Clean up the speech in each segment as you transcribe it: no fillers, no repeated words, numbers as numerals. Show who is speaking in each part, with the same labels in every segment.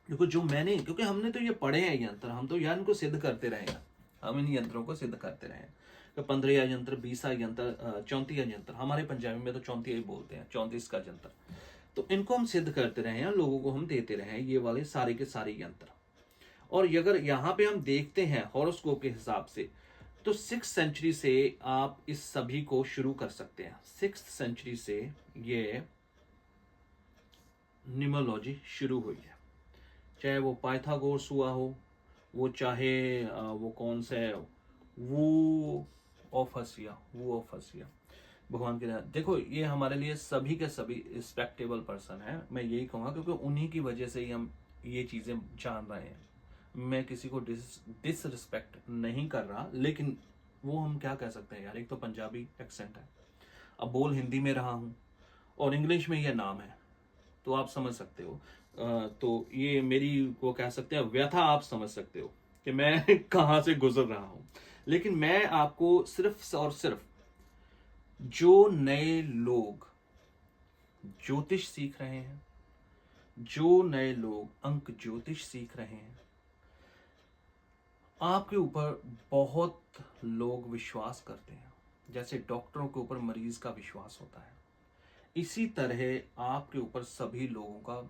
Speaker 1: क्योंकि हमने तो ये पढ़े हैं यंत्र, हम तो यार इनको सिद्ध करते रहे हैं, हम इन यंत्रों को सिद्ध करते रहे हैं कि 15 यंत्र, 20 यंत्र, 34 यंत्र, हमारे पंजाबी में तो 34 ही बोलते हैं, 34 का यंत्र। तो इनको हम सिद्ध करते रहे हैं, लोगों को हम देते रहे हैं ये वाले सारे के सारे यंत्र। और अगर यहाँ पे हम देखते हैं हॉरोस्कोप के हिसाब से, तो 6th सेंचुरी से आप इस सभी को शुरू कर सकते हैं। 6th सेंचुरी से ये न्यूमरोलॉजी शुरू हुई है, चाहे वो पाइथागोरस हुआ हो, वो चाहे वो कौन से वो ऑफ हसिया, भगवान के नाम। देखो ये हमारे लिए सभी के सभी रिस्पेक्टेबल पर्सन है, मैं यही कहूँगा, क्योंकि उन्हीं की वजह से ही हम ये चीज़ें जान रहे हैं। मैं किसी को डिसरिस्पेक्ट नहीं कर रहा, लेकिन वो हम क्या कह सकते हैं यार, एक तो पंजाबी एक्सेंट है, अब बोल हिंदी में रहा हूँ और इंग्लिश में ये नाम है, तो आप समझ सकते हो। तो ये मेरी वो कह सकते हैं व्यथा, आप समझ सकते हो कि मैं कहाँ से गुजर रहा हूँ। लेकिन मैं आपको सिर्फ और सिर्फ जो नए लोग ज्योतिष सीख रहे हैं, जो नए लोग अंक ज्योतिष सीख रहे हैं, आपके ऊपर बहुत लोग विश्वास करते हैं, जैसे डॉक्टरों के ऊपर मरीज का विश्वास होता है, इसी तरह आपके ऊपर सभी लोगों का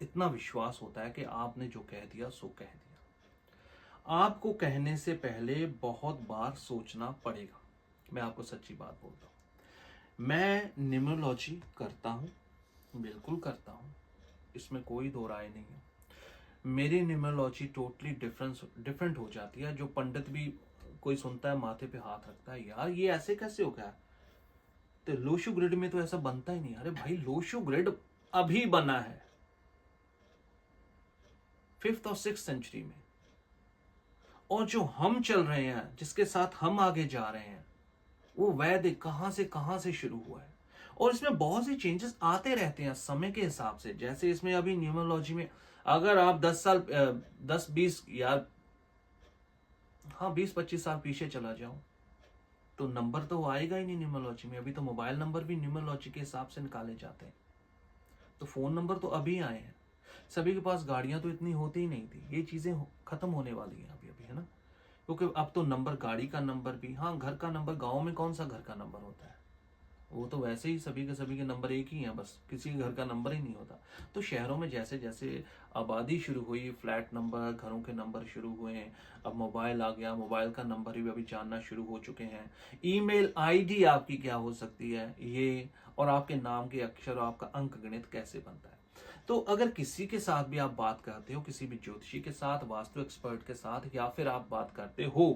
Speaker 1: इतना विश्वास होता है कि आपने जो कह दिया सो कह दिया। आपको कहने से पहले बहुत बार सोचना पड़ेगा, मैं आपको सच्ची बात बोलता हूँ। मैं न्यूमरोलॉजी करता हूँ, बिल्कुल करता हूँ, इसमें कोई दो राय नहीं है। मेरी न्यूमरोलॉजी टोटली डिफरेंट हो जाती है। जो पंडित भी कोई सुनता है माथे पे हाथ रखता है, यार ये ऐसे कैसे हो गया, तो लोशो ग्रिड में तो ऐसा बनता ही नहीं। अरे भाई लोशो ग्रिड अभी बना है 5th और 6th सेंचुरी में, और जो हम चल रहे हैं, जिसके साथ हम आगे जा रहे हैं, वो वैदिक कहां से शुरू हुआ है। और इसमें बहुत सी चेंजेस आते रहते हैं समय के हिसाब से। जैसे इसमें अभी न्यूमरोलॉजी में अगर आप 10 20 यार, हाँ 20 25 साल पीछे चला जाओ, तो नंबर तो आएगा ही नहीं न्यूमरोलॉजी में। अभी तो मोबाइल नंबर भी न्यूमरोलॉजी के हिसाब से निकाले जाते हैं, तो फोन नंबर तो अभी आए हैं। सभी के पास गाड़ियां तो इतनी होती ही नहीं थी, ये चीजें खत्म होने वाली हैं अभी अभी, है ना। क्योंकि अब तो नंबर, गाड़ी का नंबर भी, हाँ घर का नंबर, गांव में कौन सा घर का नंबर होता है, वो तो वैसे ही सभी के नंबर एक ही हैं, बस किसी के घर का नंबर ही नहीं होता। तो शहरों में जैसे जैसे आबादी शुरू हुई, फ्लैट नंबर, घरों के नंबर शुरू हुए, अब मोबाइल आ गया, मोबाइल का नंबर भी अभी जानना शुरू हो चुके हैं। ईमेल आईडी आपकी क्या हो सकती है ये, और आपके नाम के अक्षर और आपका अंक गणित कैसे बनता है। तो अगर किसी के साथ भी आप बात करते हो, किसी भी ज्योतिषी के साथ, वास्तु एक्सपर्ट के साथ, या फिर आप बात करते हो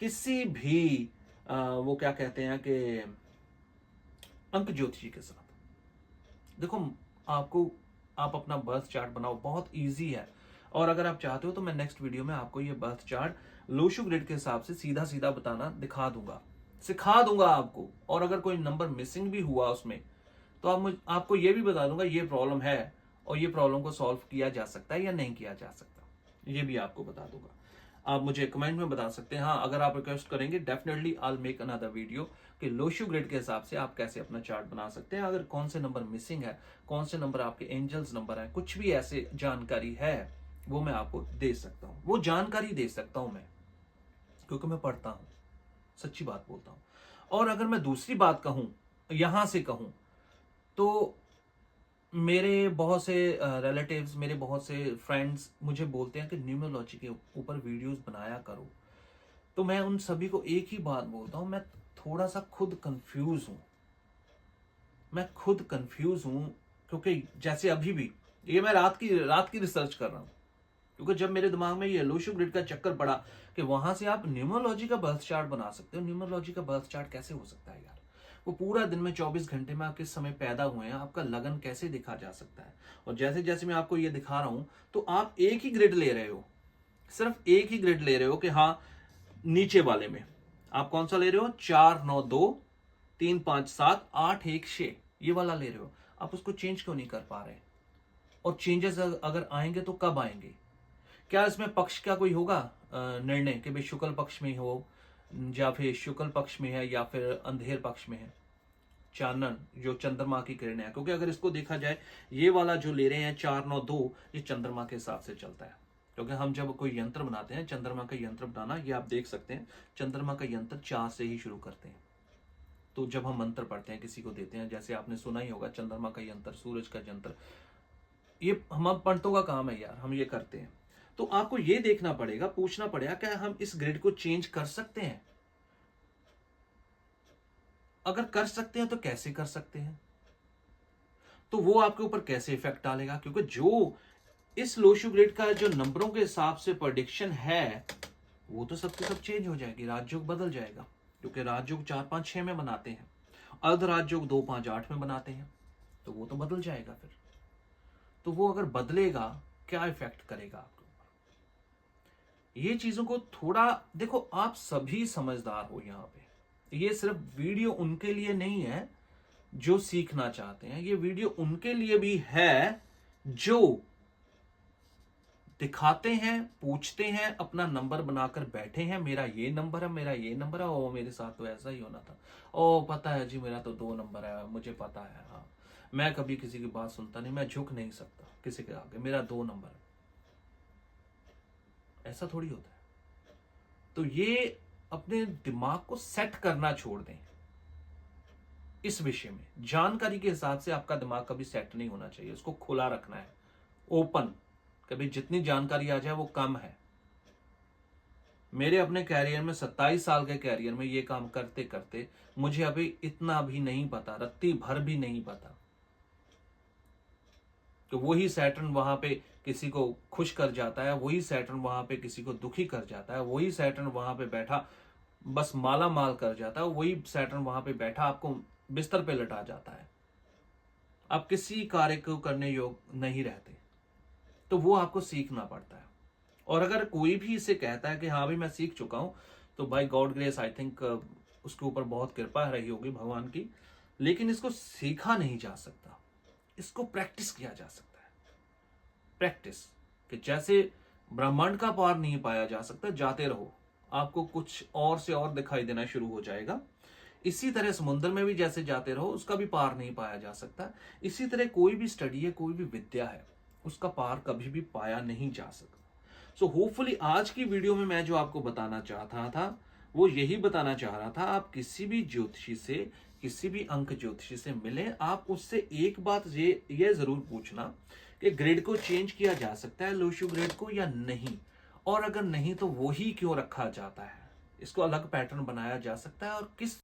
Speaker 1: किसी भी वो क्या कहते हैं कि अंक ज्योतिषी के साथ, देखो आपको, आप अपना बर्थ चार्ट बनाओ, बहुत इजी है। और अगर आप चाहते हो तो मैं नेक्स्ट वीडियो में आपको ये बर्थ चार्ट लोशो ग्रिड के हिसाब से सीधा सीधा बताना दिखा दूंगा, सिखा दूंगा आपको। और अगर कोई नंबर मिसिंग भी हुआ उसमें, तो आपको ये भी बता दूंगा ये प्रॉब्लम है, और ये प्रॉब्लम को सॉल्व किया जा सकता है या नहीं किया जा सकता, ये भी आपको बता दूंगा। आप मुझे कमेंट में बता सकते हैं। हाँ अगर आप रिक्वेस्ट करेंगे, definitely I will make another video कि लोशो ग्रिड के हिसाब से आप कैसे अपना चार्ट बना सकते हैं। अगर कौन से नंबर मिसिंग है, कौन से नंबर आपके एंजल्स नंबर है, कुछ भी ऐसे जानकारी है, वो मैं आपको दे सकता हूँ, वो जानकारी दे सकता हूँ मैं, क्योंकि मैं पढ़ता हूँ, सच्ची बात बोलता हूँ। और अगर मैं दूसरी बात कहूं, यहां से कहूं, तो मेरे बहुत से रिलेटिव्स, मेरे बहुत से फ्रेंड्स मुझे बोलते हैं कि न्यूमरोलॉजी के ऊपर वीडियोस बनाया करो। तो मैं उन सभी को एक ही बात बोलता हूं, मैं थोड़ा सा खुद कंफ्यूज हूं, मैं खुद कंफ्यूज हूं। क्योंकि जैसे अभी भी ये मैं रात की रिसर्च कर रहा हूं, क्योंकि जब मेरे दिमाग में ये लोशो ग्रिड का चक्कर पड़ा कि वहां से आप न्यूमरोलॉजी का बर्थ चार्ट बना सकते हो। न्यूमरोलॉजी का बर्थ चार्ट कैसे हो सकता है यार, वो पूरा दिन में 24 घंटे में आप किस समय पैदा हुए हैं, आपका लगन कैसे दिखा जा सकता है। और जैसे जैसे मैं आपको ये दिखा रहा हूं, तो आप एक ही ग्रिड ले रहे हो, सिर्फ एक ही ग्रिड ले रहे हो कि हाँ, नीचे वाले में आप कौन सा ले रहे हो, 4 9 2 3 5 7 8 1 6, ये वाला ले रहे हो। आप उसको चेंज क्यों नहीं कर पा रहे। और चेंजेस अगर आएंगे तो कब आएंगे, क्या इसमें पक्ष का कोई होगा निर्णय कि भाई शुक्ल पक्ष में हो, या फिर शुक्ल पक्ष में है, या फिर अंधेर पक्ष में है। चानन जो चंद्रमा की किरणें हैं, क्योंकि अगर इसको देखा जाए ये वाला जो ले रहे हैं 492 ये चंद्रमा के हिसाब से चलता है। क्योंकि हम जब कोई यंत्र बनाते हैं, चंद्रमा का यंत्र बनाना, ये आप देख सकते हैं चंद्रमा का यंत्र 4 से ही शुरू करते हैं। तो जब हम मंत्र पढ़ते हैं, किसी को देते हैं, जैसे आपने सुना ही होगा चंद्रमा का यंत्र, सूरज का यंत्र, ये हम पंडितों का काम है यार, हम ये करते हैं। तो आपको ये देखना पड़ेगा, पूछना पड़ेगा क्या हम इस ग्रिड को चेंज कर सकते हैं? अगर कर सकते हैं तो कैसे कर सकते हैं? तो वो आपके ऊपर कैसे इफेक्ट डालेगा? क्योंकि जो इस लोशु ग्रिड का जो नंबरों के हिसाब से प्रेडिक्शन है, वो तो सबके सब चेंज हो जाएगी, राजयोग बदल जाएगा। क्योंकि राजयोग 4 5 6 में बनाते हैं, अर्ध राजयोग 2 5 8 में बनाते हैं, तो वो तो बदल जाएगा। फिर तो वो अगर बदलेगा, क्या इफेक्ट करेगा आपके ऊपर? ये चीजों को थोड़ा देखो, आप सभी समझदार हो यहां पे। ये सिर्फ वीडियो उनके लिए नहीं है जो सीखना चाहते हैं, ये वीडियो उनके लिए भी है जो दिखाते हैं, पूछते हैं, अपना नंबर बनाकर बैठे हैं, मेरा ये नंबर है, मेरा ये नंबर है, ओ मेरे साथ तो ऐसा ही होना था, ओ पता है जी मेरा तो 2 नंबर है, मुझे पता है। हाँ, मैं कभी किसी की बात सुनता नहीं, मैं झुक नहीं सकता किसी के आगे, मेरा 2 नंबर है। ऐसा थोड़ी होता है। तो ये अपने दिमाग को सेट करना छोड़ दें। इस विषय में जानकारी के हिसाब से आपका दिमाग कभी सेट नहीं होना चाहिए, उसको खुला रखना है, ओपन। कभी जितनी जानकारी आ जाए वो कम है। मेरे अपने कैरियर में 27 साल के कैरियर में ये काम करते करते मुझे अभी इतना भी नहीं पता, रत्ती भर भी नहीं पता। तो वही सैटर्न वहां पे किसी को खुश कर जाता है, वही सैटर्न वहां पे किसी को दुखी कर जाता है, वही सैटर्न वहां पे बैठा बस माला माल कर जाता है, वही सैटर्न वहां पे बैठा आपको बिस्तर पे लटा जाता है। आप किसी कार्य को करने योग्य नहीं रहते। तो वो आपको सीखना पड़ता है। और अगर कोई भी इसे कहता है कि हाँ भाई मैं सीख चुका हूं, तो by God grace I think उसके ऊपर बहुत कृपा रही होगी भगवान की। लेकिन इसको सीखा नहीं जा सकता, इसको प्रैक्टिस किया जा सकता है। प्रैक्टिस कि जैसे ब्रह्मांड का पार नहीं पाया जा सकता, जाते रहो, आपको कुछ और से और दिखाई देना शुरू हो जाएगा। इसी तरह समुद्र में भी जैसे जाते रहो, उसका भी पार नहीं पाया जा सकता। इसी तरह कोई भी स्टडी है, कोई भी विद्या है, उसका पार कभी भी पाया नहीं जा सकता। सो होपफुली आज की वीडियो में मैं जो आपको बताना चाहता था वो यही बताना चाह रहा था, आप किसी भी ज्योतिषी से, किसी भी अंक ज्योतिषी से मिलें, आप उससे एक बात ये जरूर पूछना कि ग्रिड को चेंज किया जा सकता है, लोशु ग्रिड को, या नहीं। और अगर नहीं तो वो ही क्यों रखा जाता है, इसको अलग पैटर्न बनाया जा सकता है, और किस